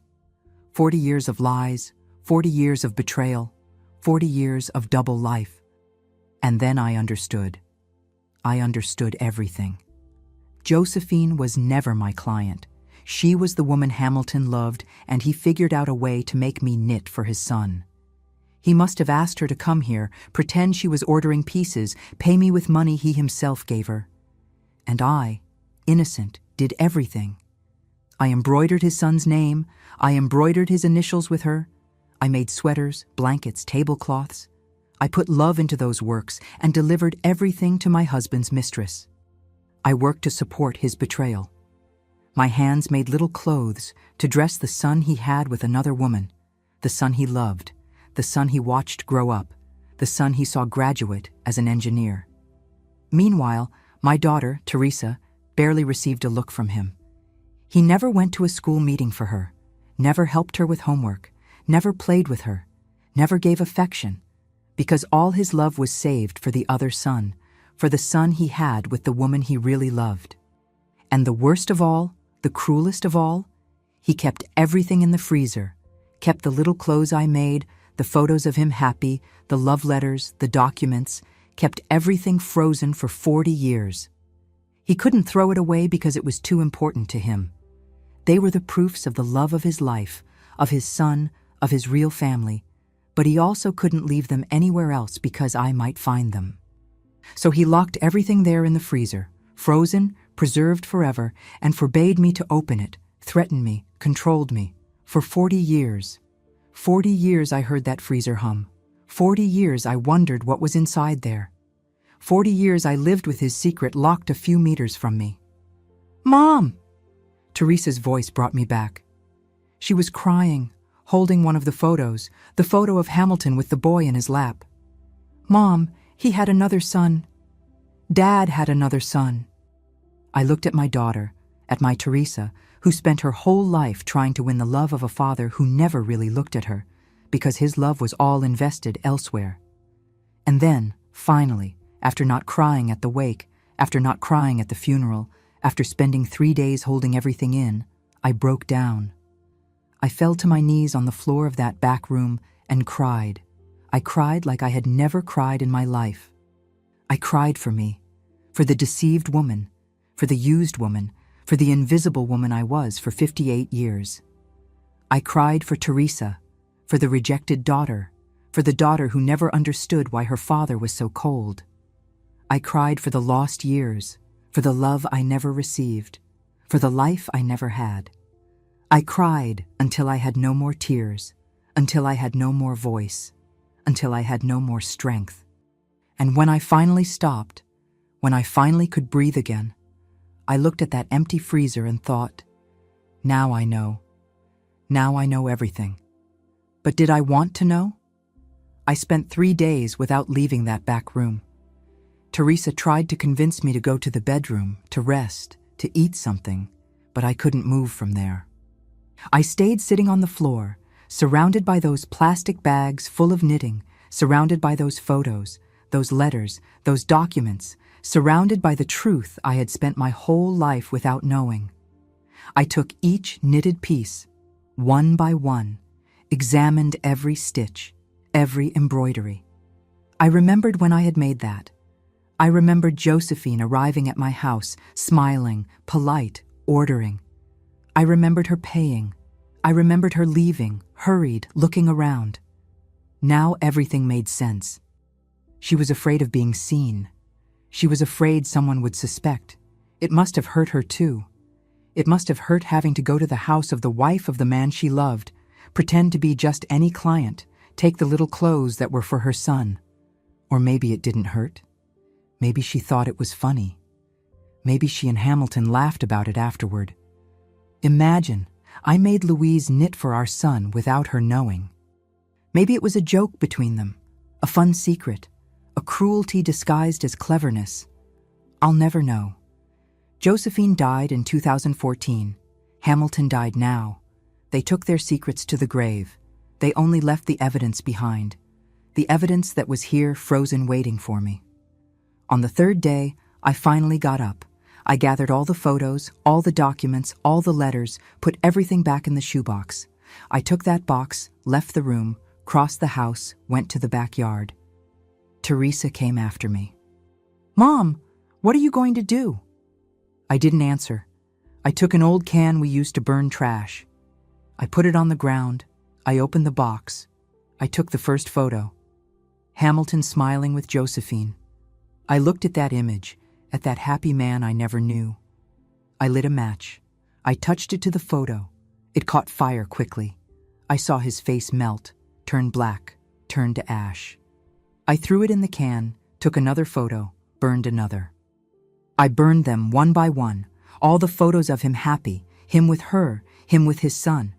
40 years of lies, 40 years of betrayal, 40 years of double life. And then I understood. I understood everything. Josephine was never my client. She was the woman Hamilton loved, and he figured out a way to make me knit for his son. He must have asked her to come here, pretend she was ordering pieces, pay me with money he himself gave her. And I, innocent, did everything. I embroidered his son's name, I embroidered his initials with her. I made sweaters, blankets, tablecloths. I put love into those works and delivered everything to my husband's mistress. I worked to support his betrayal. My hands made little clothes to dress the son he had with another woman, the son he loved, the son he watched grow up, the son he saw graduate as an engineer. Meanwhile, my daughter, Teresa, barely received a look from him. He never went to a school meeting for her, never helped her with homework, never played with her, never gave affection, because all his love was saved for the other son, for the son he had with the woman he really loved. And the worst of all, the cruelest of all, he kept everything in the freezer, kept the little clothes I made, the photos of him happy, the love letters, the documents, kept everything frozen for 40 years. He couldn't throw it away because it was too important to him. They were the proofs of the love of his life, of his son, of his real family, but he also couldn't leave them anywhere else because I might find them. So he locked everything there in the freezer, frozen, preserved forever, and forbade me to open it, threatened me, controlled me. For 40 years. 40 years I heard that freezer hum. 40 years I wondered what was inside there. 40 years I lived with his secret locked a few meters from me. "Mom!" Teresa's voice brought me back. She was crying, holding one of the photos, the photo of Hamilton with the boy in his lap. "Mom, he had another son. Dad had another son." I looked at my daughter, at my Teresa, who spent her whole life trying to win the love of a father who never really looked at her, because his love was all invested elsewhere. And then, finally, after not crying at the wake, after not crying at the funeral, after spending 3 days holding everything in, I broke down. I fell to my knees on the floor of that back room and cried. I cried like I had never cried in my life. I cried for me, for the deceived woman, for the used woman, for the invisible woman I was for 58 years. I cried for Teresa, for the rejected daughter, for the daughter who never understood why her father was so cold. I cried for the lost years, for the love I never received, for the life I never had. I cried until I had no more tears, until I had no more voice, until I had no more strength. And when I finally stopped, when I finally could breathe again, I looked at that empty freezer and thought, now I know. Now I know everything. But did I want to know? I spent 3 days without leaving that back room. Teresa tried to convince me to go to the bedroom, to rest, to eat something, but I couldn't move from there. I stayed sitting on the floor, surrounded by those plastic bags full of knitting, surrounded by those photos, those letters, those documents, surrounded by the truth I had spent my whole life without knowing. I took each knitted piece, one by one, examined every stitch, every embroidery. I remembered when I had made that. I remembered Josephine arriving at my house, smiling, polite, ordering. I remembered her paying. I remembered her leaving, hurried, looking around. Now everything made sense. She was afraid of being seen. She was afraid someone would suspect. It must have hurt her too. It must have hurt having to go to the house of the wife of the man she loved, pretend to be just any client, take the little clothes that were for her son. Or maybe it didn't hurt. Maybe she thought it was funny. Maybe she and Hamilton laughed about it afterward. Imagine, I made Louise knit for our son without her knowing. Maybe it was a joke between them, a fun secret, a cruelty disguised as cleverness. I'll never know. Josephine died in 2014. Hamilton died now. They took their secrets to the grave. They only left the evidence behind. The evidence that was here frozen waiting for me. On the third day, I finally got up. I gathered all the photos, all the documents, all the letters, put everything back in the shoebox. I took that box, left the room, crossed the house, went to the backyard. Teresa came after me. "Mom, what are you going to do?" I didn't answer. I took an old can we used to burn trash. I put it on the ground. I opened the box. I took the first photo. Hamilton smiling with Josephine. I looked at that image, at that happy man I never knew. I lit a match. I touched it to the photo. It caught fire quickly. I saw his face melt, turn black, turn to ash. I threw it in the can, took another photo, burned another. I burned them one by one, all the photos of him happy, him with her, him with his son.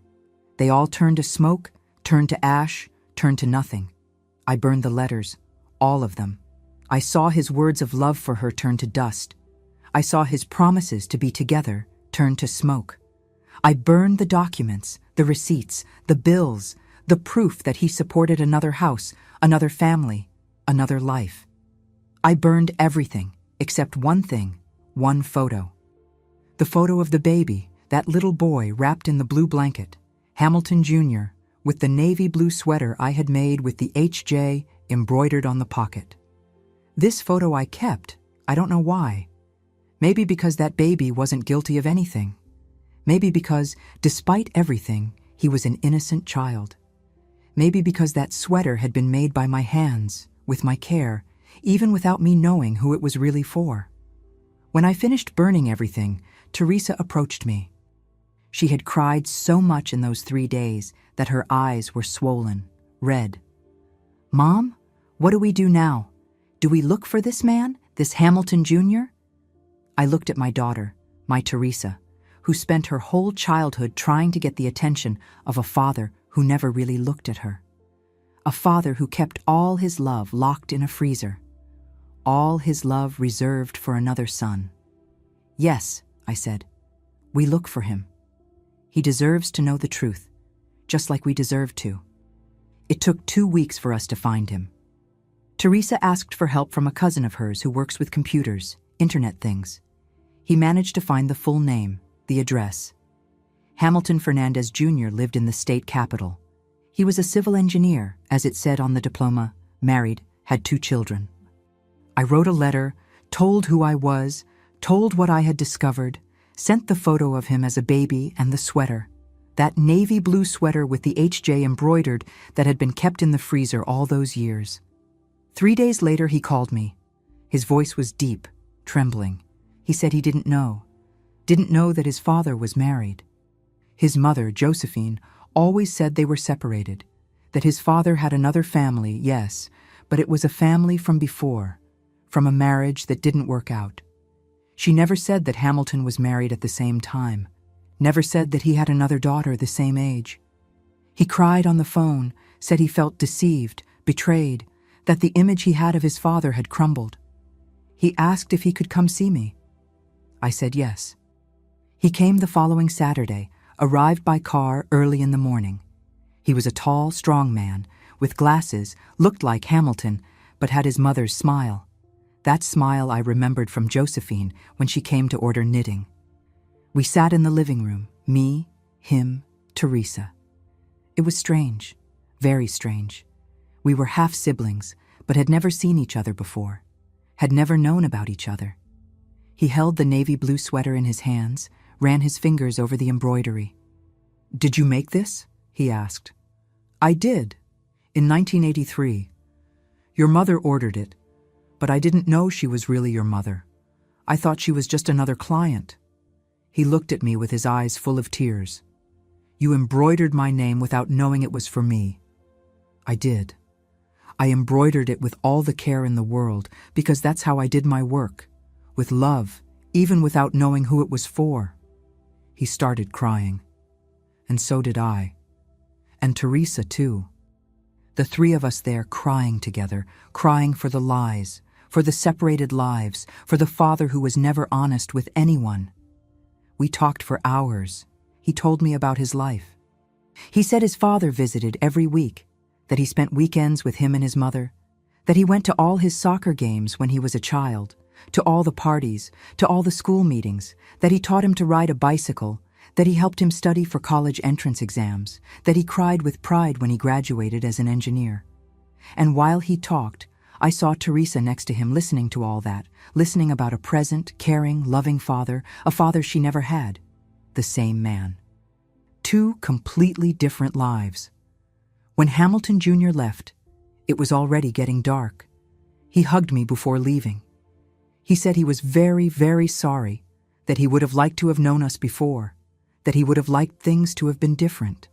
They all turned to smoke, turned to ash, turned to nothing. I burned the letters, all of them. I saw his words of love for her turn to dust. I saw his promises to be together turn to smoke. I burned the documents, the receipts, the bills, the proof that he supported another house, another family, another life. I burned everything except one thing, one photo. The photo of the baby, that little boy wrapped in the blue blanket, Hamilton Jr., with the navy blue sweater I had made with the HJ embroidered on the pocket. This photo I kept, I don't know why. Maybe because that baby wasn't guilty of anything. Maybe because, despite everything, he was an innocent child. Maybe because that sweater had been made by my hands, with my care, even without me knowing who it was really for. When I finished burning everything, Teresa approached me. She had cried so much in those 3 days that her eyes were swollen, red. "Mom, what do we do now? Do we look for this man, this Hamilton Jr.?" I looked at my daughter, my Teresa, who spent her whole childhood trying to get the attention of a father who never really looked at her. A father who kept all his love locked in a freezer. All his love reserved for another son. "Yes," I said, "we look for him. He deserves to know the truth, just like we deserve to." It took 2 weeks for us to find him. Teresa asked for help from a cousin of hers who works with computers, internet things. He managed to find the full name, the address. Hamilton Fernandez Jr. lived in the state capital. He was a civil engineer, as it said on the diploma, married, had 2 children. I wrote a letter, told who I was, told what I had discovered, sent the photo of him as a baby and the sweater, that navy blue sweater with the HJ embroidered that had been kept in the freezer all those years. 3 days later, he called me. His voice was deep, trembling. He said he didn't know that his father was married. His mother, Josephine, always said they were separated, that his father had another family, yes, but it was a family from before, from a marriage that didn't work out. She never said that Hamilton was married at the same time, never said that he had another daughter the same age. He cried on the phone, said he felt deceived, betrayed, that the image he had of his father had crumbled. He asked if he could come see me. I said yes. He came the following Saturday, arrived by car early in the morning. He was a tall, strong man, with glasses, looked like Hamilton, but had his mother's smile. That smile I remembered from Josephine when she came to order knitting. We sat in the living room, me, him, Teresa. It was strange, very strange. We were half-siblings, but had never seen each other before, had never known about each other. He held the navy blue sweater in his hands, ran his fingers over the embroidery. "Did you make this?" he asked. "I did, in 1983. Your mother ordered it, but I didn't know she was really your mother. I thought she was just another client." He looked at me with his eyes full of tears. "You embroidered my name without knowing it was for me." I did. I embroidered it with all the care in the world because that's how I did my work, with love, even without knowing who it was for. He started crying. And so did I. And Teresa, too. The 3 of us there crying together, crying for the lies, for the separated lives, for the father who was never honest with anyone. We talked for hours. He told me about his life. He said his father visited every week, that he spent weekends with him and his mother, that he went to all his soccer games when he was a child, to all the parties, to all the school meetings, that he taught him to ride a bicycle, that he helped him study for college entrance exams, that he cried with pride when he graduated as an engineer. And while he talked, I saw Teresa next to him listening to all that, listening about a present, caring, loving father, a father she never had. The same man. Two completely different lives. When Hamilton Jr. left, it was already getting dark. He hugged me before leaving. He said he was very, very sorry, that he would have liked to have known us before, that he would have liked things to have been different.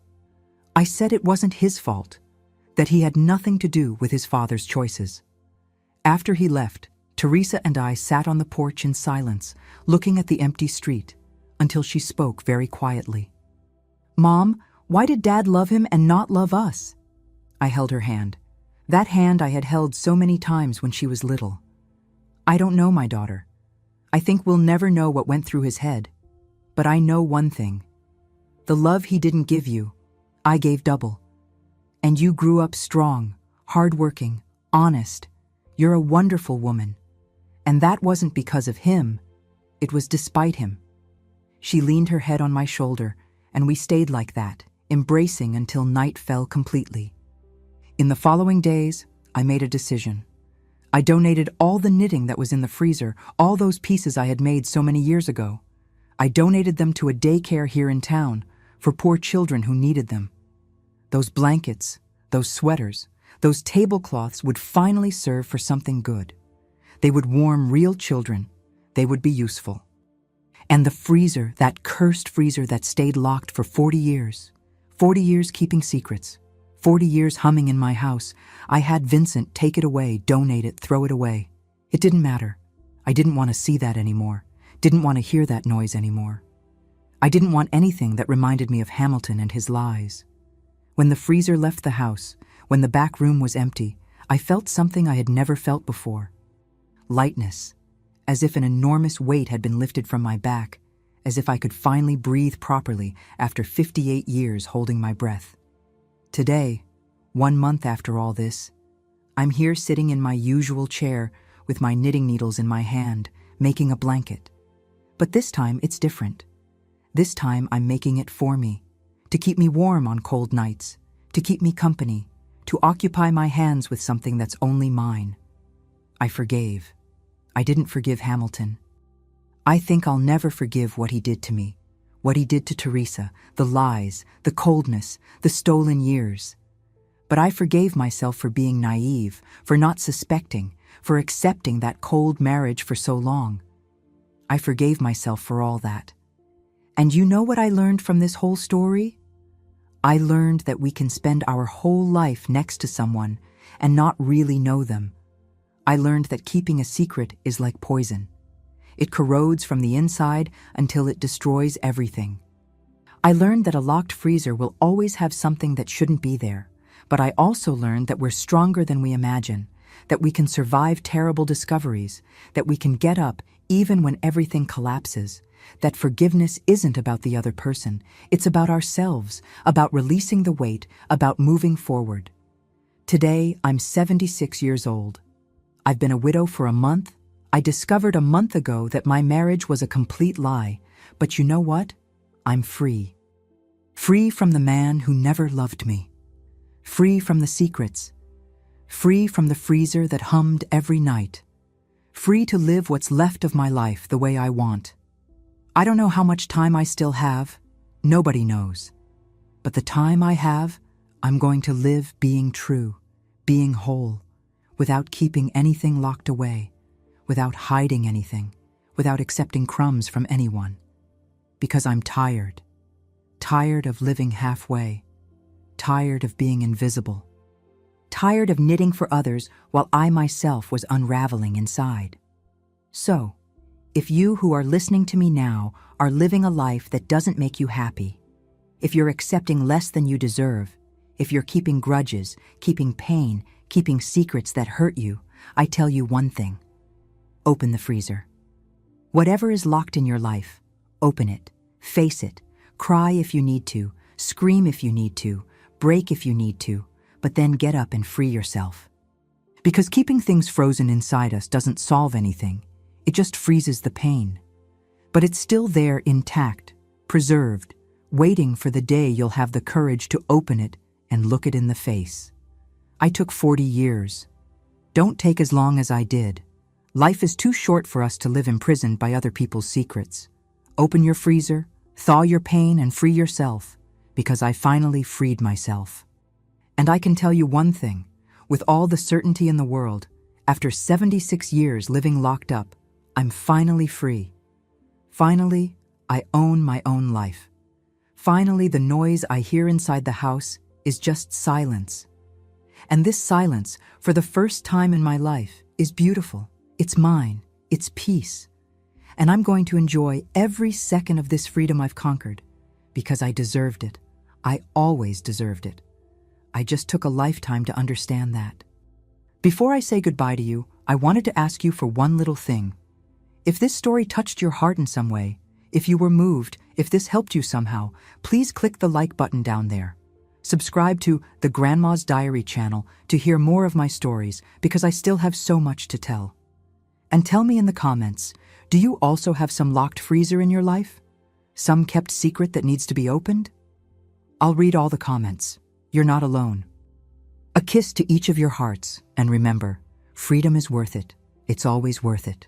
I said it wasn't his fault, that he had nothing to do with his father's choices. After he left, Teresa and I sat on the porch in silence, looking at the empty street, until she spoke very quietly. "Mom, why did Dad love him and not love us?" I held her hand. That hand I had held so many times when she was little. "I don't know, my daughter. I think we'll never know what went through his head. But I know one thing. The love he didn't give you, I gave double. And you grew up strong, hardworking, honest. You're a wonderful woman. And that wasn't because of him. It was despite him." She leaned her head on my shoulder, and we stayed like that, embracing until night fell completely. In the following days, I made a decision. I donated all the knitting that was in the freezer, all those pieces I had made so many years ago. I donated them to a daycare here in town for poor children who needed them. Those blankets, those sweaters, those tablecloths would finally serve for something good. They would warm real children. They would be useful. And the freezer, that cursed freezer that stayed locked for 40 years keeping secrets, 40 years humming in my house, I had Vincent take it away, donate it, throw it away. It didn't matter. I didn't want to see that anymore, didn't want to hear that noise anymore. I didn't want anything that reminded me of Hamilton and his lies. When the freezer left the house, when the back room was empty, I felt something I had never felt before. Lightness, as if an enormous weight had been lifted from my back, as if I could finally breathe properly after 58 years holding my breath. Today, 1 month after all this, I'm here sitting in my usual chair with my knitting needles in my hand, making a blanket. But this time it's different. This time I'm making it for me, to keep me warm on cold nights, to keep me company, to occupy my hands with something that's only mine. I forgave. I didn't forgive Hamilton. I think I'll never forgive what he did to me, what he did to Teresa, the lies, the coldness, the stolen years. But I forgave myself for being naive, for not suspecting, for accepting that cold marriage for so long. I forgave myself for all that. And you know what I learned from this whole story? I learned that we can spend our whole life next to someone and not really know them. I learned that keeping a secret is like poison. It corrodes from the inside until it destroys everything. I learned that a locked freezer will always have something that shouldn't be there, but I also learned that we're stronger than we imagine, that we can survive terrible discoveries, that we can get up even when everything collapses, that forgiveness isn't about the other person, it's about ourselves, about releasing the weight, about moving forward. Today, I'm 76 years old. I've been a widow for a month. I discovered a month ago that my marriage was a complete lie, but you know what? I'm free. Free from the man who never loved me. Free from the secrets. Free from the freezer that hummed every night. Free to live what's left of my life the way I want. I don't know how much time I still have. Nobody knows. But the time I have, I'm going to live being true, being whole, without keeping anything locked away, without hiding anything, without accepting crumbs from anyone. Because I'm tired. Tired of living halfway. Tired of being invisible. Tired of knitting for others while I myself was unraveling inside. So, if you who are listening to me now are living a life that doesn't make you happy, if you're accepting less than you deserve, if you're keeping grudges, keeping pain, keeping secrets that hurt you, I tell you one thing: open the freezer. Whatever is locked in your life, open it, face it, cry if you need to, scream if you need to, break if you need to, but then get up and free yourself. Because keeping things frozen inside us doesn't solve anything, it just freezes the pain. But it's still there intact, preserved, waiting for the day you'll have the courage to open it and look it in the face. I took 40 years. Don't take as long as I did. Life is too short for us to live imprisoned by other people's secrets. Open your freezer, thaw your pain, and free yourself, because I finally freed myself. And I can tell you one thing, with all the certainty in the world, after 76 years living locked up, I'm finally free. Finally, I own my own life. Finally, the noise I hear inside the house is just silence. And this silence, for the first time in my life, is beautiful. It's mine. It's peace. And I'm going to enjoy every second of this freedom I've conquered, because I deserved it. I always deserved it. I just took a lifetime to understand that. Before I say goodbye to you, I wanted to ask you for one little thing. If this story touched your heart in some way, if you were moved, if this helped you somehow, please click the like button down there. Subscribe to the Grandma's Diary channel to hear more of my stories, because I still have so much to tell. And tell me in the comments, do you also have some locked freezer in your life? Some kept secret that needs to be opened? I'll read all the comments. You're not alone. A kiss to each of your hearts, and remember, freedom is worth it. It's always worth it.